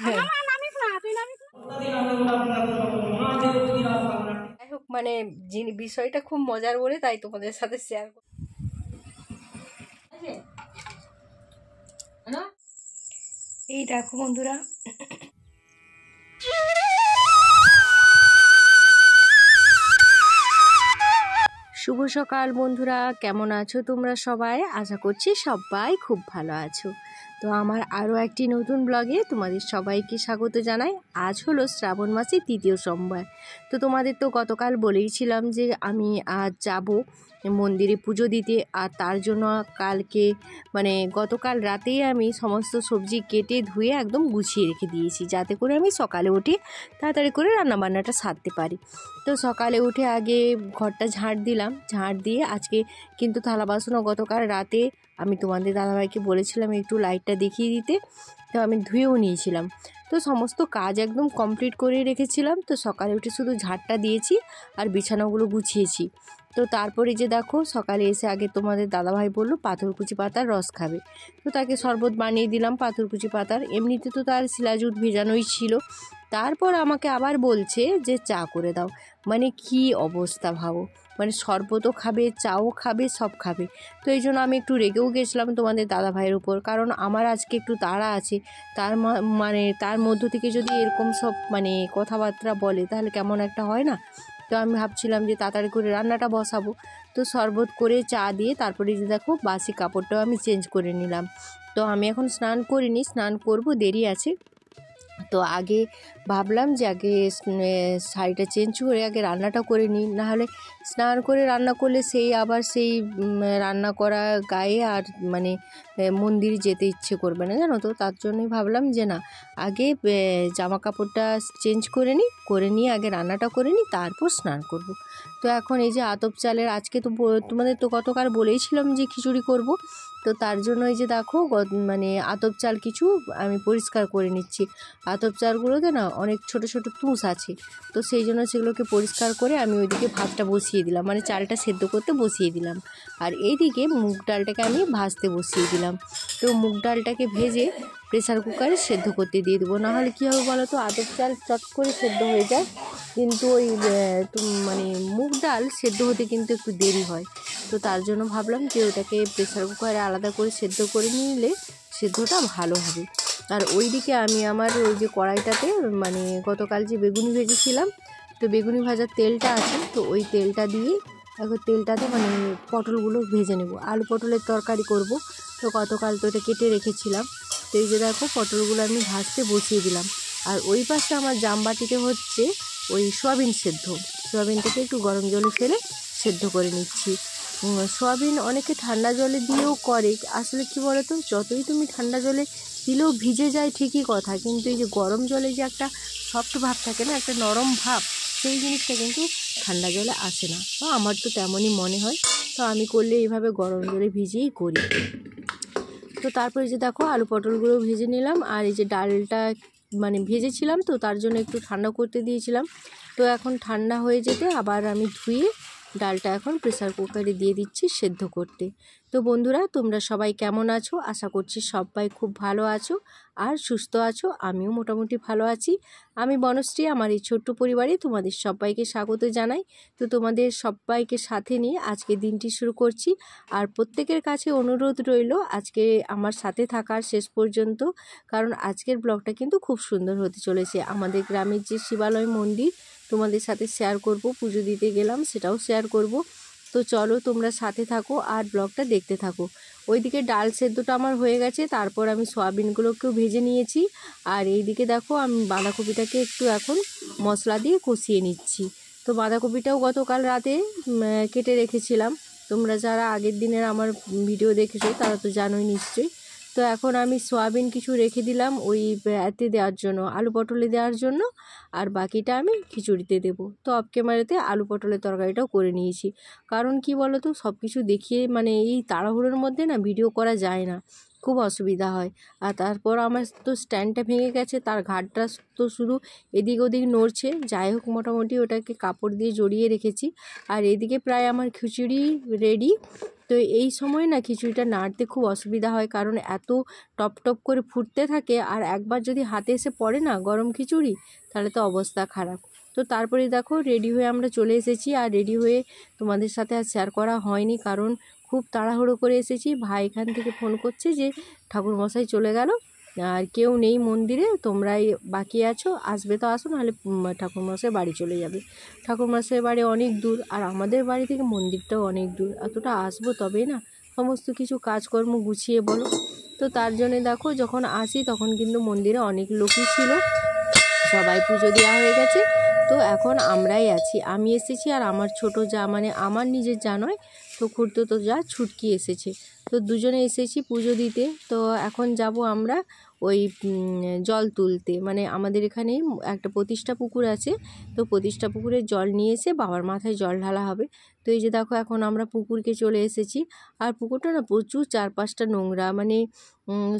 হ্যাঁ যাই হোক, মানে বিষয়টা খুব মজার বলে তাই তোমাদের সাথে শেয়ার করি। এই দেখো বন্ধুরা, শুভ সকাল বন্ধুরা, কেমন আছো তোমরা সবাই? আশা করছি সবাই খুব ভালো আছো। তো আমার আরও একটি নতুন ব্লগে তোমাদের সবাইকে স্বাগত জানাই। আজ হলো শ্রাবণ মাসের 3য় সোমবার। তো তোমাদের তো গতকাল বলেইছিলাম যে আমি আজ যাব মন্দিরে পুজো দিতে, আর তার জন্য কালকে মানে গতকাল রাতেই আমি সমস্ত সবজি কেটে ধুয়ে একদম গুছিয়ে রেখে দিয়েছি, যাতে করে আমি সকালে উঠে তাড়াতাড়ি করে রান্নাবান্নাটা সারতে পারি। তো সকালে উঠে আগে ঘরটা ঝাড় দিলাম, ঝাড় দিয়ে আজকে কিন্তু থালা বাসনও গতকাল রাতে আমি তোমাদের দাদাভাইকে বলেছিলাম একটু লাইটটা দেখিয়ে দিতে, তো আমি ধুয়েও নিয়েছিলাম। তো সমস্ত কাজ একদম কমপ্লিট করে রেখেছিলাম। তো সকালে উঠে শুধু ঝাড়টা দিয়েছি আর বিছানাগুলো গুছিয়েছি। তো তারপরে যে দেখো, সকালে এসে আগে তোমাদের দাদাভাই বললো পাথরকুচি পাতার রস খাবে, তো তাকে শরবত বানিয়ে দিলাম পাথরকুচি পাতার। এমনিতে তো তার শিলাজুট ভেজানোই ছিল। তারপর আমাকে আবার বলছে যে চা করে দাও। মানে কি অবস্থা ভাবো, মানে শরবতও খাবে, চাও খাবে, সব খাবে। তো এই জন্য আমি একটু রেগেও গেছিলাম তোমাদের দাদা ভাইয়ের উপর, কারণ আমার আজকে একটু তাড়া আছে। মানে তার মধ্য থেকে যদি এরকম সব মানে কথাবার্তা বলে তাহলে কেমন একটা হয় না। তো আমি ভাবছিলাম যে তাড়াতাড়ি করে রান্নাটা বসাবো। তো শরবত করে চা দিয়ে তারপরে যে দেখো বাসি কাপড়টাও আমি চেঞ্জ করে নিলাম। তো আমি এখন স্নান করিনি, স্নান করব, দেরি আছে। তো আগে ভাবলাম যে আগে শাড়িটা চেঞ্জ করে আগে রান্নাটা করে নিই, নাহলে স্নান করে রান্না করলে সেই আবার সেই রান্না করা গায়ে আর মানে মন্দিরে যেতে ইচ্ছে করবে না, জানো তো। তার জন্যই ভাবলাম যে না, আগে জামা কাপড়টা চেঞ্জ করে নিয়ে আগে রান্নাটা করে নিই, তারপর স্নান করব। তো এখন এই যে আতপ চালের, আজকে তো তোমাদের তো গতকাল বলেইছিলাম যে খিচুড়ি করব। তো তার জন্য এই যে দেখো মানে আতপ চাল কিছু আমি পরিষ্কার করে নিচ্ছি। আতপ চালগুলোতে না অনেক ছোট ছোট তুষ আছে, তো সেই জন্য সেগুলোকে পরিষ্কার করে আমি ওইদিকে ভাতটা বসিয়ে দিলাম, মানে চালটা সেদ্ধ করতে বসিয়ে দিলাম। আর এইদিকে মুগ ডালটাকে আমি ভাজতে বসিয়ে দিলাম। তো মুগ ডালটাকে ভেজে প্রেসার কুকারে সেদ্ধ করতে দিয়ে দেবো, নাহলে কী হবে বলো তো, আতপ চাল চট করে সেদ্ধ হয়ে যায়, কিন্তু ওই মানে মুগ ডাল সেদ্ধ হতে কিন্তু একটু দেরি হয়। তো তার জন্য ভাবলাম যে ওটাকে প্রেসার কুকারে আলাদা করে সেদ্ধ করে নিলে সেদ্ধটা ভালো হবে। আর ওইদিকে আমি আমার ওই যে কড়াইটাতে মানে গতকাল যে বেগুনি ভেজেছিলাম, তো বেগুনি ভাজার তেলটা আছে, তো ওই তেলটা দিয়ে এখন তেলটাতে মানে পটলগুলো ভেজে নেব। আলু পটলের তরকারি করব। তো গতকাল তো এটা কেটে রেখেছিলাম। তো এই যে দেখো পটলগুলো আমি ভাজতে বসিয়ে দিলাম। আর ওই পাশে আমার জামবাটিতে হচ্ছে ওই সয়াবিন সেদ্ধ। সয়াবিনটাকে একটু গরম জলে ফেলে সেদ্ধ করে নিচ্ছি। সয়াবিন অনেকে ঠান্ডা জলে দিয়েও করে, আসলে কি বলো তো, যতই তুমি ঠান্ডা জলে দিলেও ভিজে যায় ঠিকই কথা, কিন্তু এই যে গরম জলে যে একটা সফট ভাব থাকে না, একটা নরম ভাব, সেই জিনিসটা কিন্তু ঠান্ডা জলে আসে না। তো আমার তো তেমনই মনে হয়। তো আমি করলে এইভাবে গরম জলে ভিজিয়েই করি। তো তারপরে যে দেখো আলু পটলগুলো ভেজে নিলাম, আর এই যে ডালটা মানে ভেজেছিলাম, তো তার জন্য একটু ঠান্ডা করতে দিয়েছিলাম। তো এখন ঠান্ডা হয়ে যেতে আবার আমি ধুয়ে ডালটা এখন প্রেসার কুকারে দিয়ে দিচ্ছি সেদ্ধ করতে। তো বন্ধুরা, তোমরা সবাই কেমন আছো? আশা করছি সবাই খুব ভালো আছো আর সুস্থ আছো। আমিও মোটামুটি ভালো আছি। আমি বনশ্রী, আমার এই ছোট্ট পরিবারে তোমাদের সবাইকে স্বাগত জানাই। তো তোমাদের সবাইকে সাথে নিয়ে আজকে দিনটি শুরু করছি। আর প্রত্যেকের কাছে অনুরোধ রইল আজকে আমার সাথে থাকার শেষ পর্যন্ত, কারণ আজকের ব্লগটা কিন্তু খুব সুন্দর হতে চলেছে। আমাদের গ্রামের যে শিবালয় মন্দির তোমাদের সাথে শেয়ার করব, পুজো দিতে গেলাম সেটাও শেয়ার করব। তো চলো তোমরা সাথে থাকো আর ব্লগটা দেখতে থাকো। ওইদিকে ডাল সেদ্ধটা আমার হয়ে গেছে, তারপর আমি সয়াবিনগুলোকেও ভেজে নিয়েছি। আর এইদিকে দেখো আমি বাঁধাকপিটাকে একটু এখন মশলা দিয়ে কষিয়ে নিচ্ছি। তো বাঁধাকপিটাও গতকাল রাতে কেটে রেখেছিলাম। তোমরা যারা আগের দিনের আমার ভিডিও দেখেছো তারা তো জানোই নিশ্চয়ই। তো এখন আমি সয়াবিন কিছু রেখে দিলাম ওই এতে দেওয়ার জন্য, আলু পটলে দেওয়ার জন্য, আর বাকিটা আমি খিচুড়িতে দেবো। তো অফ ক্যামেরাতে আলু পটলের তরকারিটাও করে নিয়েছি, কারণ কি বলো তো, সব কিছু দেখিয়ে মানে এই তাড়াহুড়োর মধ্যে না ভিডিও করা যায় না, খুব অসুবিধা হয়। আর তারপর আমার তো স্ট্যান্ডটা ভেঙে গেছে, তার ঘাটটা তো শুধু এদিক ওদিক নড়ছে। যাই হোক, মোটামুটি ওটাকে কাপড় দিয়ে জড়িয়ে রেখেছি। আর এদিকে প্রায় আমার খিচুড়ি রেডি। তো এই সময় না খিচুড়িটা নাড়তে খুব অসুবিধা হয়, কারণ এত টপ টপ করে ফুটতে থাকে, আর একবার যদি হাতে এসে পড়ে না গরম খিচুড়ি, তাহলে তো অবস্থা খারাপ। তো তারপরে দেখো রেডি হয়ে আমরা চলে এসেছি, আর রেডি হয়ে তোমাদের সাথে আর শেয়ার করা হয়নি, কারণ খুব তাড়াহুড়ো করে এসেছি। ভাই এখান থেকে ফোন করছে যে ঠাকুরমশাই চলে গেল, আর কেউ নেই মন্দিরে, তোমরাই বাকি আছো, আসবে তো আসো, নাহলে ঠাকুরমশাই বাড়ি চলে যাবে। ঠাকুরমশাই বাড়ি অনেক দূর, আর আমাদের বাড়ি থেকে মন্দিরটাও অনেক দূর, এতটা আসবো তবেই না সমস্ত কিছু কাজকর্ম গুছিয়ে বলো। তো তার জন্যে দেখো যখন আসি তখন কিন্তু মন্দিরে অনেক লোকই ছিল, সবাই পুজো দেওয়া হয়ে গেছে। তো এখন আমরাই আছি, আমি এসেছি আর আমার ছোট যা, মানে আমার নিজের যা নয়, তো খুড়তো যা ছুটকি এসেছে, তো দুজনে এসেছি পুজো দিতে। তো এখন যাব আমরা ওই জল তুলতে, মানে আমাদের এখানে একটা প্রতিষ্ঠা পুকুর আছে, তো প্রতিষ্ঠা পুকুরের জল নিয়ে এসে বাবার মাথায় জল ঢালা হবে। তো এই যে দেখো এখন আমরা পুকুরকে চলে এসেছি, আর পুকুরটা না প্রচুর চারপাশটা নোংরা, মানে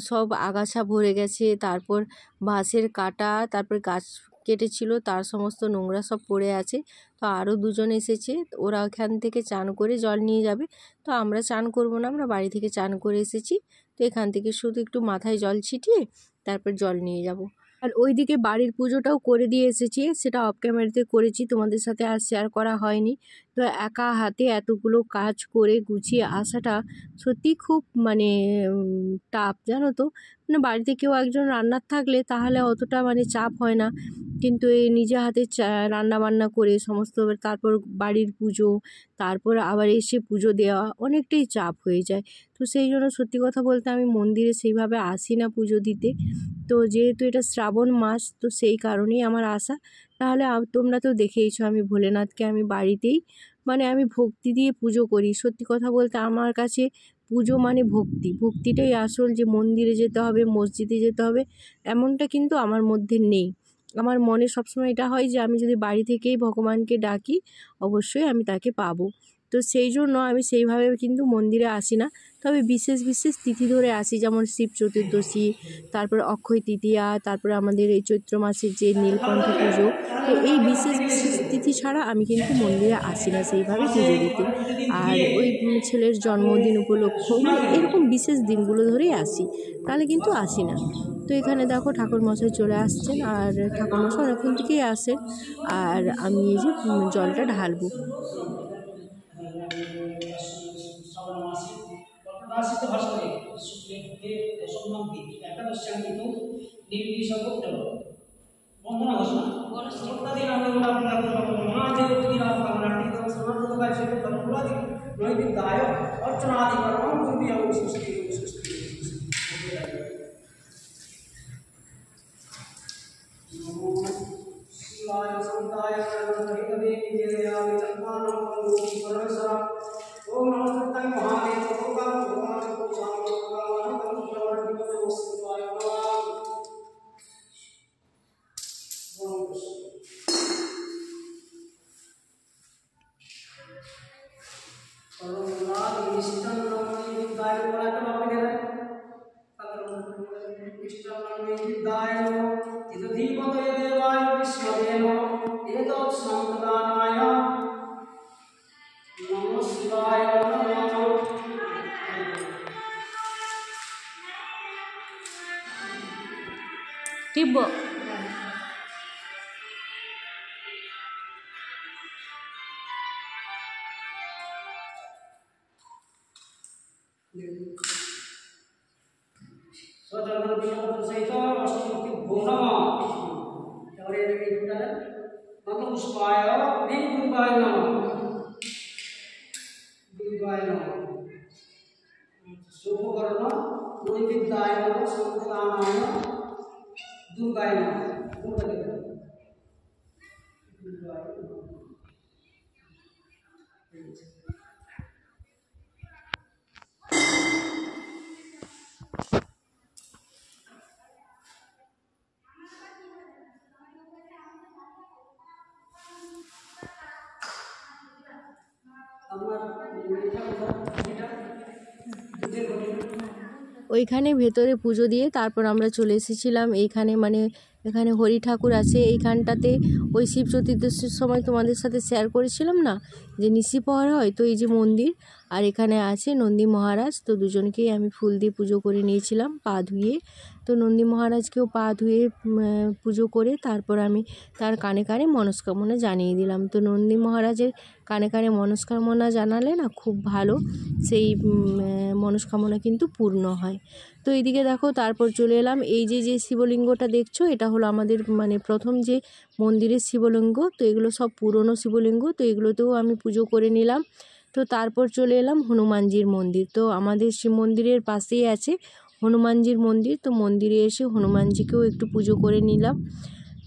সব আগাছা ভরে গেছে, তারপর বাঁশের কাটা, তারপর গাছ কেটেছিল তার সমস্ত নোংরা সব পড়ে আছে। তো আরও দুজন এসেছে, ওরা ওখান থেকে চান করে জল নিয়ে যাবে। তো আমরা চান করব না, আমরা বাড়ি থেকে চান করে এসেছি, তো এখান থেকে শুধু একটু মাথায় জল ছিটিয়ে তারপর জল নিয়ে যাব। আর ওইদিকে বাড়ির পুজোটাও করে দিয়ে এসেছি, সেটা অফ ক্যামেরাতে করেছি, তোমাদের সাথে আর শেয়ার করা হয়নি। তো একা হাতে এতগুলো কাজ করে গুছিয়ে আসাটা সত্যি খুব মানে টাফ, জানো তো। মানে বাড়িতে কেউ একজন রান্নার থাকলে তাহলে অতটা মানে চাপ হয় না, কিন্তু এই নিজে হাতে রান্না বান্না করে সমস্ত, তারপর বাড়ির পুজো, তারপর আবার এসে পুজো দেওয়া, অনেকটাই চাপ হয়ে যায়। তো সেই জন্য সত্যি কথা বলতে আমি মন্দিরে সেইভাবে আসি না পুজো দিতে। তো যেহেতু এটা শ্রাবণ মাস, তো সেই কারণেই আমার আসা। তাহলে তোমরা তো দেখেইছো আমি ভোলেনাথকে আমি বাড়িতেই, মানে আমি ভক্তি দিয়ে পুজো করি। সত্যি কথা বলতে আমার কাছে পুজো মানে ভক্তি, ভক্তিটাই আসল, যে মন্দিরে যেতে হবে, মসজিদে যেতে হবে, এমনটা কিন্তু আমার মধ্যে নেই। আমার মনে সবসময় এটা হয় যে আমি যদি বাড়ি থেকেই ভগবানকে ডাকি, অবশ্যই আমি তাকে পাবো। তো সেই জন্য আমি সেইভাবে কিন্তু মন্দিরে আসি না, তবে বিশেষ বিশেষ তিথি ধরে আসি, যেমন শিব চতুর্দশী, তারপর অক্ষয় তৃতীয়া, তারপরে আমাদের এই চৈত্র মাসের যে নীলকণ্ঠ পুজো, তো এই বিশেষ বিশেষ তিথি ছাড়া আমি কিন্তু মন্দিরে আসি না সেইভাবে পুজো দিতে। আর ওই ছেলের জন্মদিন উপলক্ষ, মানে এরকম বিশেষ দিনগুলো ধরেই আসি, তাহলে কিন্তু আসি না। তো এখানে দেখো ঠাকুরমশাই চলে আসছেন, আর ঠাকুরমশাই অনেকক্ষণ থেকেই আসেন, আর আমি এই যে জলটা ঢালবো। বন্দনা ঘোষণা প্রত্যেকদিন আমরা মহাদেব দিনাম কামনাটি তো সনাতন গাইছে তরুণাদি নৈবিদ্যায় অর্চনাদি কর্ম কুর্মি অবশিষ্টি নমো শিবায় সন্তায় সর্বহিত দেবী দেবয়ামি চন্দ্রনাম কলুকি পরমেশ্বর ওম নমঃ সত্যাং মহাদেব ভগবান ভগবান পুষাম ভগবান তন্ত্রবর্তি শিবায় নমঃ। টিপবো সচন্দন বিশ্বত সহিত অষ্টমূর্তি ভোনম তাহলে এই দুটা মন্ত্রপুষ্পায় ভীম দুর্গায় নমঃ দুর্গায় নমঃ শুভকর্ণ নৈবিদ্যায় নমঃ সন্তানায় দুর্গায় নমঃ দুর্গায় নমঃ। ওইখানে ভেতরে পুজো দিয়ে তারপর আমরা চলে এসেছিলাম এইখানে, মানে এখানে হরি ঠাকুর আছে এইখানটাতে। ওই শিব চতুর্দশীর সময় তোমাদের সাথে শেয়ার করেছিলাম না যে নিশি প্রহর হয়, তো এই যে মন্দির, আর এখানে আছে নন্দী মহারাজ। তো দুজনকেই আমি ফুল দিয়ে পুজো করে নিয়েছিলাম পা ধুয়ে। তো নন্দী মহারাজকেও পা ধুয়ে পুজো করে তারপর আমি তার কানে কানে মনস্কামনা জানিয়ে দিলাম। তো নন্দী মহারাজের কানে কানে মনস্কামনা জানালে না খুব ভালো, সেই মনস্কামনা কিন্তু পূর্ণ হয়। তো এইদিকে দেখো তারপর চলে এলাম, এই যে শিবলিঙ্গটা দেখছো এটা হলো আমাদের মানে প্রথম যে মন্দিরের শিবলিঙ্গ। তো এগুলো সব পুরনো শিবলিঙ্গ, তো এগুলোতেও আমি পুজো করে নিলাম। তো তারপর চলে এলাম হনুমানজির মন্দির। তো আমাদের শিব মন্দিরের পাশেই আছে হনুমানজির মন্দির। তো মন্দিরে এসে হনুমানজিকেও একটু পুজো করে নিলাম।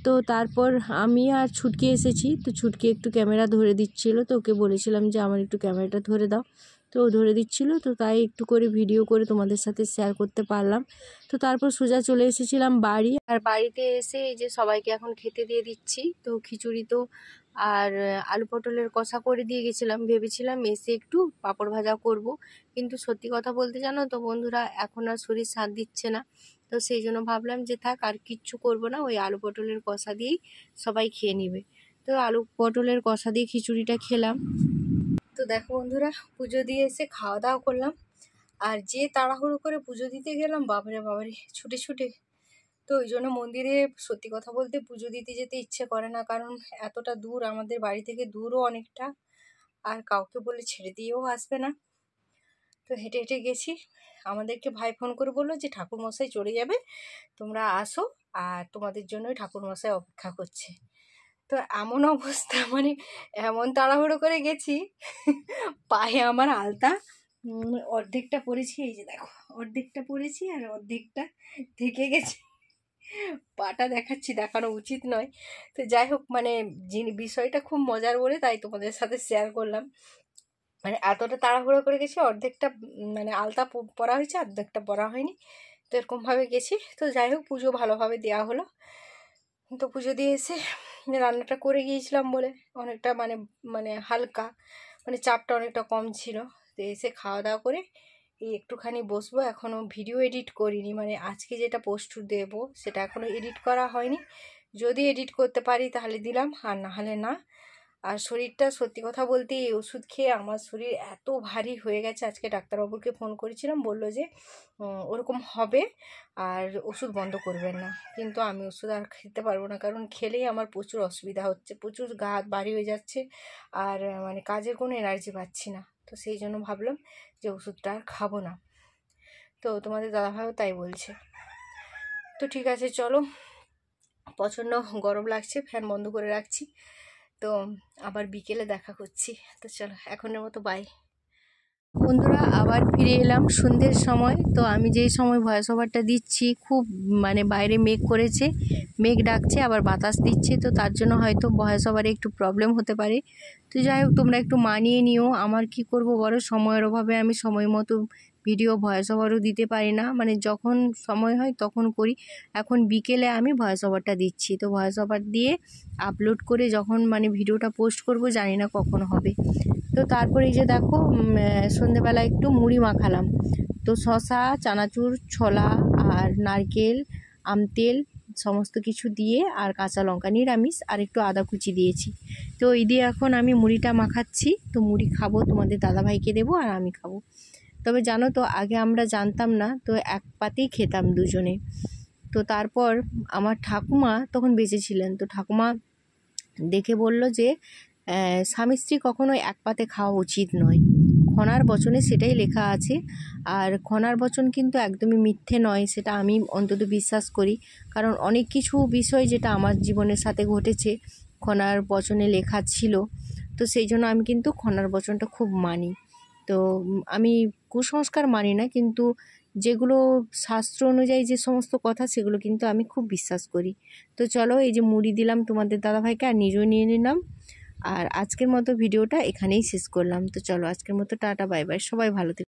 তো তারপর আমি আর ছুটকি এসেছি। তো ছুটকি একটু ক্যামেরা ধরে দিচ্ছিল, তো ওকে বলেছিলাম যে আমার একটু ক্যামেরাটা ধরে দাও। তো ও ধরে দিচ্ছিল, তো তাই একটু করে ভিডিও করে তোমাদের সাথে শেয়ার করতে পারলাম। তো তারপর সোজা চলে এসেছিলাম বাড়ি। আর বাড়িতে এসে এই যে সবাইকে এখন খেতে দিয়ে দিচ্ছি। তো খিচুড়ি তো আর আলু পটলের কষা করে দিয়ে গেছিলাম, ভেবেছিলাম এসে একটু পাঁপড় ভাজা করব, কিন্তু সত্যি কথা বলতে জানো তো বন্ধুরা, এখন আর শরীর সাথ দিচ্ছে না। তো সেই জন্য ভাবলাম যে থাক আর কিচ্ছু করব না, ওই আলু পটলের কষা দিয়েই সবাই খেয়ে নেবে। তো আলু পটলের কষা দিয়ে খিচুড়িটা খেলাম। তো দেখো বন্ধুরা, পুজো দিয়ে এসে খাওয়া দাওয়া করলাম। আর যে তাড়াহুড়ো করে পুজো দিতে গেলাম, বাবারে বাবারে ছুটে ছুটে। তো ওই জন্য মন্দিরে সত্যি কথা বলতে পুজো দিতে যেতে ইচ্ছে করে না, কারণ এতটা দূর, আমাদের বাড়ি থেকে দূরও অনেকটা, আর কাউকে বলে ছেড়ে দিয়েও আসবে না। তো হেঁটে হেঁটে গেছি। আমাদেরকে ভাই ফোন করে বললো যে ঠাকুরমশাই চলে যাবে, তোমরা আসো, আর তোমাদের জন্যই ঠাকুরমশাই অপেক্ষা করছে। তো এমন অবস্থা, মানে এমন তাড়াহুড়ো করে গেছি, পায়ে আমার আলতা অর্ধেকটা পরেছি, এই যে দেখো অর্ধেকটা পরেছি আর অর্ধেকটা থেকে গেছে। পাটা দেখাচ্ছি, দেখানো উচিত নয়। তো যাই হোক, মানে বিষয়টা খুব মজার বলে তাই তোমাদের সাথে শেয়ার করলাম। মানে এতটা তাড়াহুড়ো করে গেছি, অর্ধেকটা মানে আলতা পরা হয়েছে, অর্ধেকটা পরা হয়নি। তো এরকমভাবে গেছি। তো যাই হোক, পুজো ভালোভাবে দেওয়া হলো। তো পুজো দিয়ে এসে রান্নাটা করে গিয়েছিলাম বলে অনেকটা মানে মানে হালকা, মানে চাপটা অনেকটা কম ছিল। তো এসে খাওয়া দাওয়া করে এই একটুখানি বসবো। এখনও ভিডিও এডিট করিনি, মানে আজকে যেটা পোস্ট দেবো সেটা এখনও এডিট করা হয়নি। যদি এডিট করতে পারি তাহলে দিলাম, আর না হলে না। আর শরীরটা সত্যি কথা বলতে এই ওষুধ খেয়ে আমার শরীর এত ভারী হয়ে গেছে। আজকে ডাক্তারবাবুকে ফোন করেছিলাম, বললো যে ওরকম হবে আর ওষুধ বন্ধ করবেন না। কিন্তু আমি ওষুধ আর খেতে পারবো না, কারণ খেলেই আমার প্রচুর অসুবিধা হচ্ছে, প্রচুর গা হাত ভারী হয়ে যাচ্ছে, আর মানে কাজের কোনো এনার্জি পাচ্ছি না। তো সেই জন্য ভাবলাম যে ওষুধটা আর খাবো না। তো তোমাদের দাদাভাইও তাই বলছে। তো ঠিক আছে চলো, প্রচণ্ড গরম লাগছে, ফ্যান বন্ধ করে রাখছি। তো আবার বিকেলে দেখা করছি। তো চলো এখনের মতো বাই। বন্ধুরা, আবার ফিরে এলাম সন্ধ্যের সময়। তো আমি যেই সময় ভয়েস ওভারটা দিচ্ছি, খুব মানে বাইরে মেঘ করেছে, মেঘ ডাকছে, আবার বাতাস দিচ্ছে। তো তার জন্য হয়তো ভয়েস ওভারে একটু প্রবলেম হতে পারে। তো যাই হোক, তোমরা একটু মানিয়ে নিও। আমার কি করব বড়, সময়ের অভাবে আমি সময় মতো ভিডিও ভয়েস ওভারও দিতে পারি না, মানে যখন সময় হয় তখন করি। এখন বিকেলে আমি ভয়েস ওভারটা দিচ্ছি। তো ভয়েস ওভার দিয়ে আপলোড করে যখন মানে ভিডিওটা পোস্ট করব, জানি না কখন হবে। তো তারপরে এই যে দেখো, সন্ধেবেলা একটু মুড়ি মাখালাম। তো শসা, চানাচুর, ছোলা আর নারকেল, আমতেল সমস্ত কিছু দিয়ে, আর কাঁচা লঙ্কা নিরামিষ, আর একটু আদা কুচি দিয়েছি। তো এই দিয়ে এখন আমি মুড়িটা মাখাচ্ছি। তো মুড়ি খাবো, তোমাদের দাদাভাইকে দেবো আর আমি খাবো। তবে জানো তো, আগে আমরা জানতাম না, তো এক পাতেই খেতাম দুজনে। তো তারপর আমার ঠাকুমা তখন বেঁচে ছিলেন। তো ঠাকুমা দেখে বলল যে স্বামী স্ত্রী কখনোই এক পাতে খাওয়া উচিত নয়। খনার বচনে সেটাই লেখা আছে। আর খনার বচন কিন্তু একদমই মিথ্যে নয়, সেটা আমি অন্তত বিশ্বাস করি। কারণ অনেক কিছু বিষয় যেটা আমার জীবনের সাথে ঘটেছে খনার বচনে লেখা ছিল। তো সেই জন্য আমি কিন্তু খনার বচনটা খুব মানি। তো আমি কুসংস্কার মানি না, কিন্তু যেগুলো শাস্ত্র অনুযায়ী যে সমস্ত কথা, সেগুলো কিন্তু আমি খুব বিশ্বাস করি। তো চলো, এই যে মুড়ি দিলাম তোমাদের দাদাভাইকে, আর নিজেও নিয়ে নিলাম। আর আজকের মতো ভিডিওটা এখানেই শেষ করলাম। তো চলো আজকের মতো টাটা, বাই বাই, সবাই ভালো থেকো।